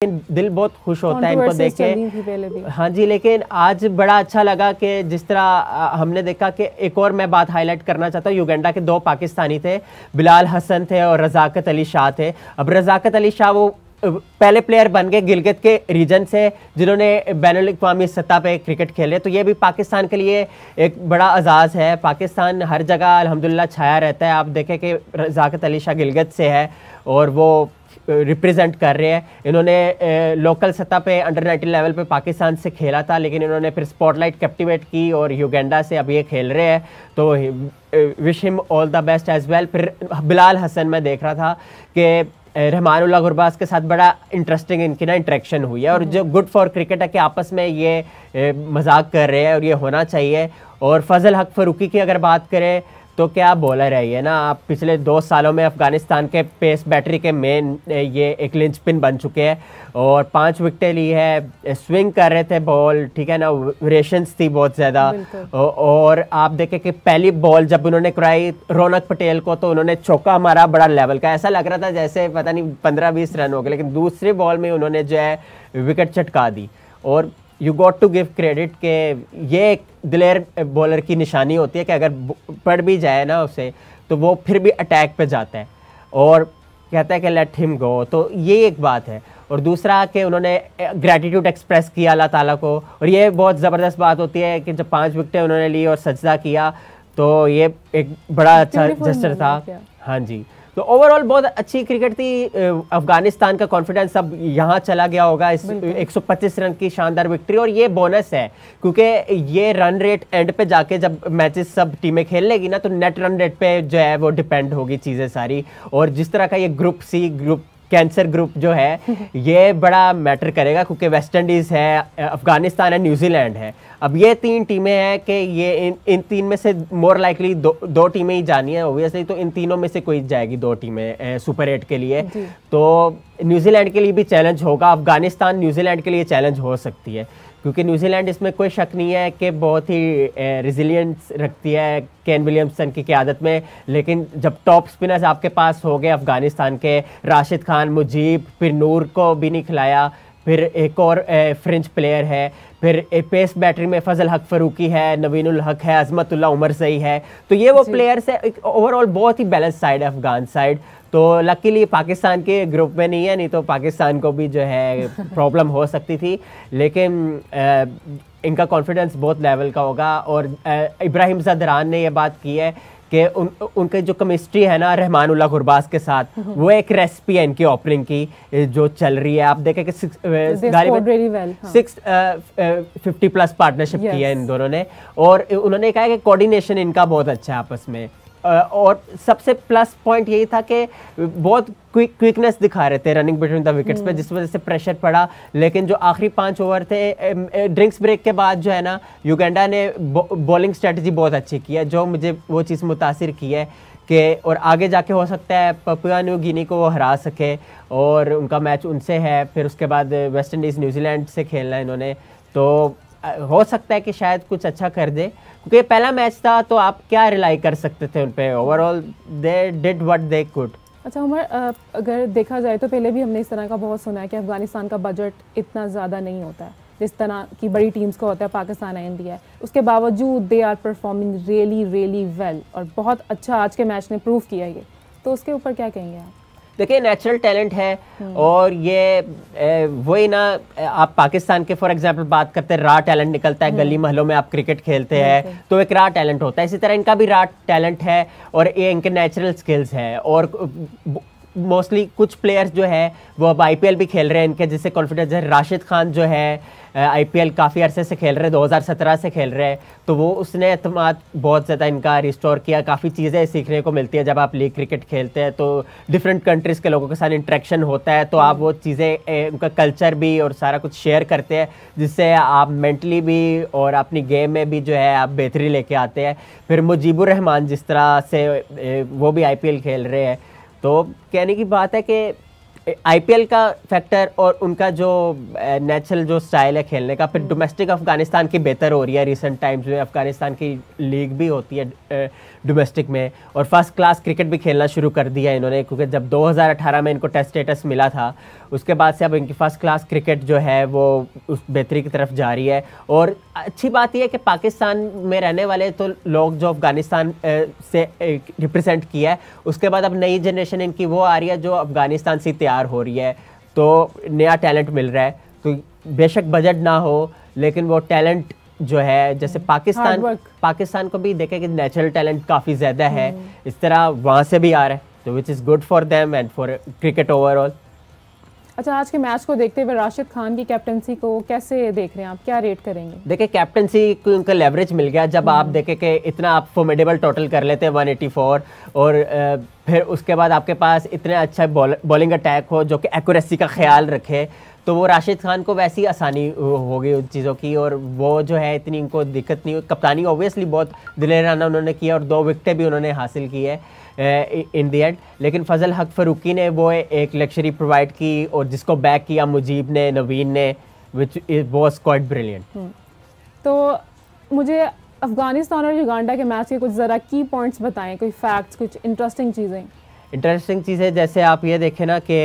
दिल बहुत खुश होता है इनको देख के। हाँ जी, लेकिन आज बड़ा अच्छा लगा कि जिस तरह हमने देखा कि एक और मैं बात हाईलाइट करना चाहता हूँ, युगांडा के 2 पाकिस्तानी थे, बिलाल हसन थे और रज़ाकत अली शाह थे। अब रज़ाकत अली शाह वो पहले प्लेयर बन गए गिलगित के रीजन से जिन्होंने बैनुल अक़वामी सतह पे क्रिकेट खेले, तो ये भी पाकिस्तान के लिए एक बड़ा एजाज़ है। पाकिस्तान हर जगह अल्हम्दुलिल्लाह छाया रहता है। आप देखें कि रज़ाकत अली शाह गिलगित से है और वो रिप्रेजेंट कर रहे हैं। इन्होंने लोकल सतह पे अंडर-19 लेवल पे पाकिस्तान से खेला था, लेकिन इन्होंने फिर स्पॉटलाइट कैप्टिवेट की और युगांडा से अब ये खेल रहे हैं, तो wish him all the best as well. फिर बिलाल हसन मैं देख रहा था कि रहमानुल्लाह गुरबाज के साथ बड़ा इंटरेस्टिंग इनकी ना इंटरेक्शन हुई है और जो गुड फॉर क्रिकेट है कि आपस में ये मजाक कर रहे हैं और ये होना चाहिए। और फजल हक फरूकी की अगर बात करें तो क्या बॉलर है ये ना, आप पिछले 2 सालों में अफगानिस्तान के पेस बैटरी के मेन ये एक लिंचपिन बन चुके हैं और 5 विकेटें ली है, स्विंग कर रहे थे बॉल, ठीक है ना, वेरिएशंस थी बहुत ज़्यादा। और आप देखें कि पहली बॉल जब उन्होंने कराई रौनक पटेल को तो उन्होंने चौका मारा बड़ा लेवल का, ऐसा लग रहा था जैसे पता नहीं 15-20 रन हो गए, लेकिन दूसरी बॉल में उन्होंने जो है विकेट चटका दी। और you got to give credit के ये एक दिलेर बॉलर की निशानी होती है कि अगर पड़ भी जाए ना उसे तो वो फिर भी अटैक पे जाता है और कहता है कि लेट हिम गो, तो ये एक बात है। और दूसरा कि उन्होंने ग्रैटिट्यूड एक्सप्रेस किया अल्लाह ताला को, और ये बहुत ज़बरदस्त बात होती है कि जब 5 विकेटें उन्होंने ली और सजदा किया तो ये एक बड़ा अच्छा जेस्चर था। हाँ जी, तो ओवरऑल बहुत अच्छी क्रिकेट थी। अफगानिस्तान का कॉन्फिडेंस अब यहाँ चला गया होगा इस 125 रन की शानदार विक्ट्री, और ये बोनस है क्योंकि ये रन रेट एंड पे जाके जब मैचेस सब टीमें खेल लेगी ना तो नेट रन रेट पे जो है वो डिपेंड होगी चीज़ें सारी। और जिस तरह का ये group C group cancer group जो है ये बड़ा मैटर करेगा क्योंकि वेस्ट इंडीज़ है, अफगानिस्तान है, न्यूजीलैंड है। अब ये 3 टीमें हैं कि ये इन 3 में से मोर लाइकली दो टीमें ही जानी है ओबियसली, तो इन तीनों में से कोई जाएगी 2 टीमें सुपर 8 के लिए। तो न्यूजीलैंड के लिए भी चैलेंज होगा, अफगानिस्तान न्यूजीलैंड के लिए चैलेंज हो सकती है क्योंकि न्यूजीलैंड इसमें कोई शक नहीं है कि बहुत ही रेजिलियंस रखती है केन विलियमसन की क़यादत में। लेकिन जब टॉप स्पिनर्स आपके पास हो गए अफगानिस्तान के, राशिद खान, मुजीब, फिर नूर को भी नहीं खिलाया, फिर एक और फ्रेंच प्लेयर है, फिर पेस बैटरी में फजल हक फरूकी है, नवीनुल हक है, अजमतुल्लाह उमर सही है, तो ये वो प्लेयर्स है। ओवरऑल बहुत ही बैलेंस साइड है अफगान साइड। तो लकीली पाकिस्तान के ग्रुप में नहीं है, नहीं तो पाकिस्तान को भी जो है प्रॉब्लम हो सकती थी, लेकिन इनका कॉन्फिडेंस बहुत लेवल का होगा। और इब्राहिम ज़दरान ने ये बात की है कि उनके जो केमिस्ट्री है ना रहमानुल्लाह गुरबाज के साथ, वो एक रेसिपी है इनकी ओपनिंग की जो चल रही है। आप देखें कि 650+ पार्टनरशिप की है इन दोनों ने, और उन्होंने कहा कि कोऑर्डिनेशन इनका बहुत अच्छा है आपस में। और सबसे प्लस पॉइंट यही था कि बहुत क्विकनेस दिखा रहे थे रनिंग बिटवीन द विकेट्स पे, जिस वजह से प्रेशर पड़ा। लेकिन जो आखिरी 5 ओवर थे ड्रिंक्स ब्रेक के बाद जो है ना युगांडा ने बॉलिंग स्ट्रेटजी बहुत अच्छी की है, जो मुझे वो चीज़ मुतासिर की है कि और आगे जाके हो सकता है पपुआ न्यू गिनी को वो हरा सके और उनका मैच उनसे है। फिर उसके बाद वेस्ट इंडीज़ न्यूजीलैंड से खेलना है इन्होंने, तो हो सकता है कि शायद कुछ अच्छा कर दे क्योंकि पहला मैच था, तो आप क्या रिलाई कर सकते थे उन पे। Overall they did what they could. अच्छा उमर, अगर देखा जाए तो पहले भी हमने इस तरह का बहुत सुना है कि अफगानिस्तान का बजट इतना ज़्यादा नहीं होता है जिस तरह की बड़ी टीम्स का होता है, पाकिस्तान है, इंडिया है, उसके बावजूद they are performing really really well और बहुत अच्छा आज के मैच ने प्रूव किया ये, तो उसके ऊपर क्या कहेंगे आप? देखिए नेचुरल टैलेंट है और ये वही ना, आप पाकिस्तान के फॉर एग्जांपल बात करते हैं, रॉ टैलेंट निकलता है, गली महलों में आप क्रिकेट खेलते हैं तो एक रॉ टैलेंट होता है, इसी तरह इनका भी रॉ टैलेंट है और ये इनके नेचुरल स्किल्स है। और मोस्टली कुछ प्लेयर्स जो है वो अब आईपीएल भी खेल रहे हैं इनके, जिससे कॉन्फिडेंस है। राशिद खान जो है आईपीएल काफ़ी अरसे से खेल रहे हैं, 2017 से खेल रहे हैं, तो वो उसने एतमाद बहुत ज़्यादा इनका रिस्टोर किया। काफ़ी चीज़ें सीखने को मिलती है जब आप लीग क्रिकेट खेलते हैं, तो डिफरेंट कंट्रीज़ के लोगों के साथ इंटरेक्शन होता है, तो आप वो चीज़ें उनका कल्चर भी और सारा कुछ शेयर करते हैं, जिससे आप मेंटली भी और अपनी गेम में भी जो है आप बेहतरी लेके आते हैं। फिर मुजीबुर रहमान जिस तरह से वो भी आईपीएल खेल रहे हैं, तो कहने की बात है कि आईपीएल का फैक्टर और उनका जो नेचुरल जो स्टाइल है खेलने का, फिर डोमेस्टिक अफगानिस्तान की बेहतर हो रही है रिसेंट टाइम्स में। अफगानिस्तान की लीग भी होती है डोमेस्टिक में, और फर्स्ट क्लास क्रिकेट भी खेलना शुरू कर दिया है इन्होंने, क्योंकि जब 2018 में इनको टेस्ट स्टेटस मिला था उसके बाद से अब इनकी फर्स्ट क्लास क्रिकेट जो है वो उस बेहतरी की तरफ जा रही है। और अच्छी बात यह है कि पाकिस्तान में रहने वाले तो लोग जो अफगानिस्तान से रिप्रेजेंट किया है, उसके बाद अब नई जनरेशन इनकी वो आ रही है जो अफगानिस्तान से तैयार हो रही है, तो नया टैलेंट मिल रहा है। तो बेशक बजट ना हो लेकिन वो टैलेंट जो है, जैसे पाकिस्तान को भी देखें कि नेचुरल टैलेंट काफ़ी ज़्यादा है, इस तरह वहाँ से भी आ रहा है, तो which is good for them and for cricket overall. अच्छा, आज के मैच को देखते हुए राशिद खान की कैप्टनसी को कैसे देख रहे हैं आप, क्या रेट करेंगे? देखिए, कैप्टनसी को उनका लेवरेज मिल गया जब आप देखें कि इतना आप फॉर्मिडेबल टोटल कर लेते हैं 184, और फिर उसके बाद आपके पास इतना अच्छा बॉलिंग अटैक हो जो कि एक्यूरेसी का ख्याल रखे, तो वो राशिद खान को वैसी आसानी हो गई उन चीज़ों की, और वो जो है इतनी इनको दिक्कत नहीं हुई। कप्तानी ऑब्वियसली बहुत दिलेराना उन्होंने किया और 2 विकेटें भी उन्होंने हासिल की है इन दी एंड। लेकिन फजल हक फ़ारूकी ने वो एक लग्जरी प्रोवाइड की और जिसको बैक किया मुजीब ने, नवीन ने, विच वाज क्वाइट ब्रिलियंट। तो मुझे अफगानिस्तान और युगांडा के मैच के कुछ ज़रा की पॉइंट्स बताएं, कोई फैक्ट्स, कुछ इंटरेस्टिंग चीज़ें। जैसे आप ये देखें ना कि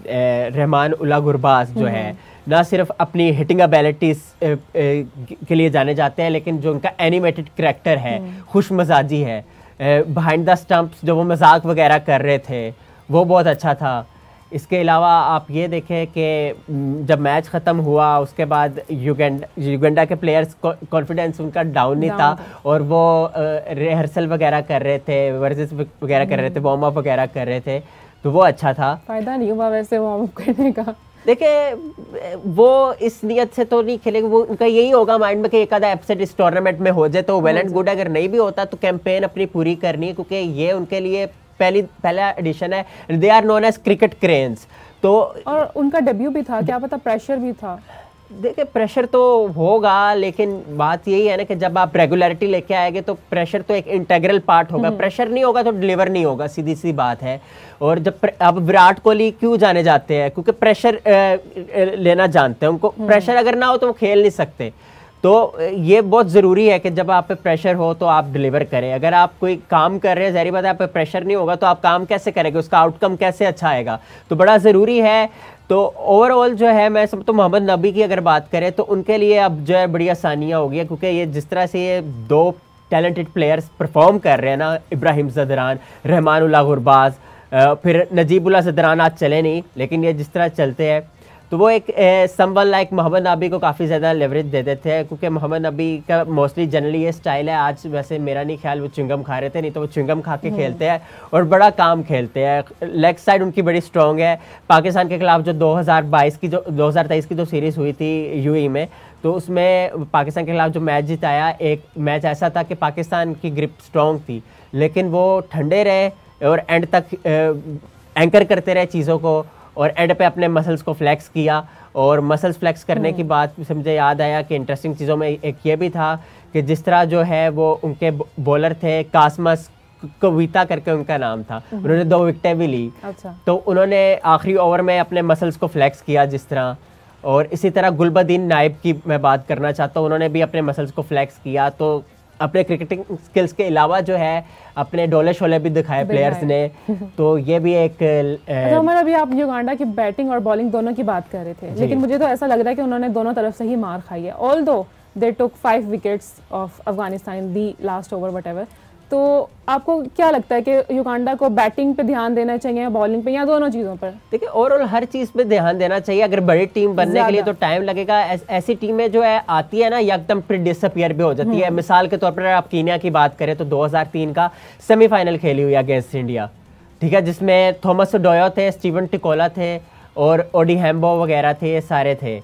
रहमान उल्ला गुरबाज जो है ना सिर्फ अपनी हिटिंग एबिलिटीज के लिए जाने जाते हैं, लेकिन जो उनका एनिमेटेड करैक्टर है, खुश मजाजी है, बिहाइंड द स्टंप्स जो वो मजाक वगैरह कर रहे थे वो बहुत अच्छा था। इसके अलावा आप ये देखें कि जब मैच ख़त्म हुआ उसके बाद युगांडा के प्लेयर्स कॉन्फिडेंस उनका डाउन नहीं था, और वो रिहर्सल वगैरह कर रहे थे, वर्जिश वगैरह कर रहे थे, वार्म अप वगैरह कर रहे थे, तो वो अच्छा था। फ़ायदा नहीं हुआ वैसे वार्म अप करने का। देखिए, वो इस नियत से तो नहीं खेलेंगे, वो उनका यही होगा माइंड में कि एक आधा एपिसोड इस टूर्नामेंट में हो जाए तो वेल एंड गुड। अगर नहीं भी होता तो कैंपेन अपनी पूरी करनी है, क्योंकि ये उनके लिए पहला एडिशन है। They are known as cricket cranes. तो और उनका डेब्यू भी था, क्या पता प्रेशर भी था। देखिए, प्रेशर तो होगा, लेकिन बात यही है ना कि जब आप रेगुलरिटी लेके आएंगे तो प्रेशर तो एक इंटीग्रल पार्ट होगा। प्रेशर नहीं होगा तो डिलीवर नहीं होगा, सीधी सी बात है। और जब अब विराट कोहली क्यों जाने जाते हैं, क्योंकि प्रेशर लेना जानते हैं। उनको प्रेशर अगर ना हो तो वो खेल नहीं सकते। तो ये बहुत ज़रूरी है कि जब आप पे प्रेशर हो तो आप डिलीवर करें। अगर आप कोई काम कर रहे हैं, ज़ाहिर बात है आप पे प्रेशर नहीं होगा तो आप काम कैसे करेंगे, उसका आउटकम कैसे अच्छा आएगा, तो बड़ा ज़रूरी है। तो ओवरऑल जो है मैं समझता हूँ मोहम्मद नबी की अगर बात करें तो उनके लिए अब जो है बड़ी आसानियाँ हो गई है, क्योंकि ये जिस तरह से ये 2 टैलेंटेड प्लेयर्स परफॉर्म कर रहे हैं ना, इब्राहिम ज़दरान, रहमान उल्ला गुरबाज, फिर नजीबुल्ला ज़दरान आज चले नहीं, लेकिन ये जिस तरह चलते हैं तो वो एक समवन लाइक मोहम्मद नबी को काफ़ी ज़्यादा लेवरेज दे देते हैं, क्योंकि मोहम्मद नबी का मोस्टली जनरली ये स्टाइल है। आज वैसे मेरा नहीं ख्याल वो च्युइंगम खा रहे थे, नहीं तो वो च्युइंगम खा के खेलते हैं और बड़ा काम खेलते हैं। लेग साइड उनकी बड़ी स्ट्रॉन्ग है। पाकिस्तान के खिलाफ जो 2023 की जो सीरीज़ हुई थी यूएई में, तो उसमें पाकिस्तान के खिलाफ जो मैच जिताया, एक मैच ऐसा था कि पाकिस्तान की ग्रिप स्ट्रॉन्ग थी, लेकिन वो ठंडे रहे और एंड तक एंकर करते रहे चीज़ों को, और एंड पे अपने मसल्स को फ्लेक्स किया। और मसल्स फ्लेक्स करने की बात से मुझे याद आया कि इंटरेस्टिंग चीज़ों में एक ये भी था कि जिस तरह जो है वो उनके बॉलर थे कासमस कविता करके उनका नाम था, उन्होंने 2 विकेटें भी ली। अच्छा। तो उन्होंने आखिरी ओवर में अपने मसल्स को फ्लेक्स किया जिस तरह। और इसी तरह गुलबदीन नाइब की मैं बात करना चाहता हूँ, उन्होंने भी अपने मसल्स को फ्लेक्स किया। तो अपने क्रिकेटिंग स्किल्स के अलावा जो है अपने डोले शोले भी दिखाए प्लेयर्स ने, तो ये भी एक अच्छा उमर, अभी आप युगांडा की बैटिंग और बॉलिंग दोनों की बात कर रहे थे, लेकिन मुझे तो ऐसा लग रहा है कि उन्होंने दोनों तरफ से ही मार खाई है। Although they took 5 wickets of Afghanistan in the last over whatever, तो आपको क्या लगता है कि युगांडा को बैटिंग पे ध्यान देना चाहिए या बॉलिंग पे, या दोनों चीज़ों पर? देखिए, ओवरऑल हर चीज़ पे ध्यान देना चाहिए। अगर बड़ी टीम बनने के लिए तो टाइम लगेगा। ऐसी टीमें जो है आती है ना एकदम फिर डिसअपियर भी हो जाती है। मिसाल के तौर पर आप कीनिया की बात करें तो 2003 का सेमीफाइनल खेली हुई अगेंस्ट इंडिया, ठीक है, जिसमें थॉमस डोयो थे, स्टीवन टिकोला थे और ओडी हैम्बो वगैरह थे, ये सारे थे।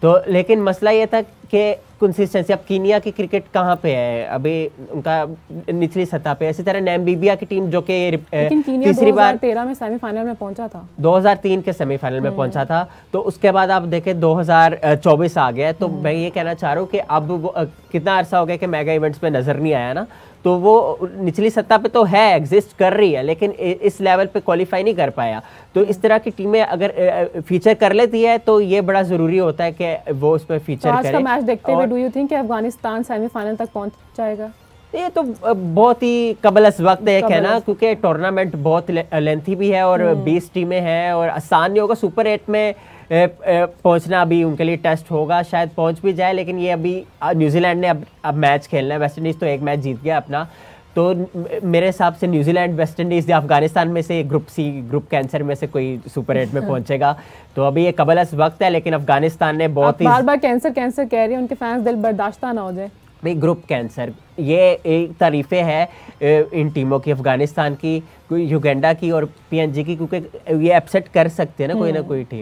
तो लेकिन मसला ये था कि कंसिस्टेंसी। अब कीनिया की क्रिकेट कहाँ पे है, अभी उनका निचली सतह पे। इसी तरह नामीबिया की टीम जो कि तीसरी बार 2013 में सेमीफाइनल में पहुंचा था, 2003 के सेमीफाइनल में पहुंचा था। तो उसके बाद आप देखें 2024 आ गया। तो मैं ये कहना चाह रहा हूँ कि अब कितना अरसा हो गया कि मेगा इवेंट्स में नजर नहीं आया ना, तो वो निचली सत्ता पे तो है, एग्जिस्ट कर रही है, लेकिन इस लेवल पे क्वालिफाई नहीं कर पाया। तो इस तरह की टीमें अगर फीचर कर लेती है तो ये बड़ा ज़रूरी होता है कि वो उसमें फीचर तो आज करे। का मैच देखते हुए डू यू थिंक कि अफगानिस्तान सेमीफाइनल तक पहुंच जाएगा? ये तो बहुत ही कबल अस वक्त है कहना, क्योंकि टूर्नामेंट बहुत लेंथी भी है और 20 टीमें हैं और आसान नहीं होगा। सुपर 8 में पहुंचना अभी उनके लिए टेस्ट होगा, शायद पहुंच भी जाए, लेकिन ये अभी न्यूजीलैंड ने अब मैच खेलना है। वेस्ट इंडीज़ तो एक मैच जीत गया अपना, तो मेरे हिसाब से न्यूजीलैंड, वेस्ट इंडीज़ या अफगानिस्तान में से ग्रुप सी, ग्रुप कैंसर में से कोई सुपर 8 में पहुंचेगा। तो अभी ये कबल अस वक्त है, लेकिन अफगानिस्तान ने बहुत ही बार बार कैंसर कैंसर कह रही है, उनके फैंस दिल बर्दाश्त ना हो जाए। भाई ग्रुप कैंसर, ये एक तारीफ़ें है इन टीमों की, अफगानिस्तान की, युगांडा की और PNG की, क्योंकि ये अपसेट कर सकते हैं ना कोई टीम।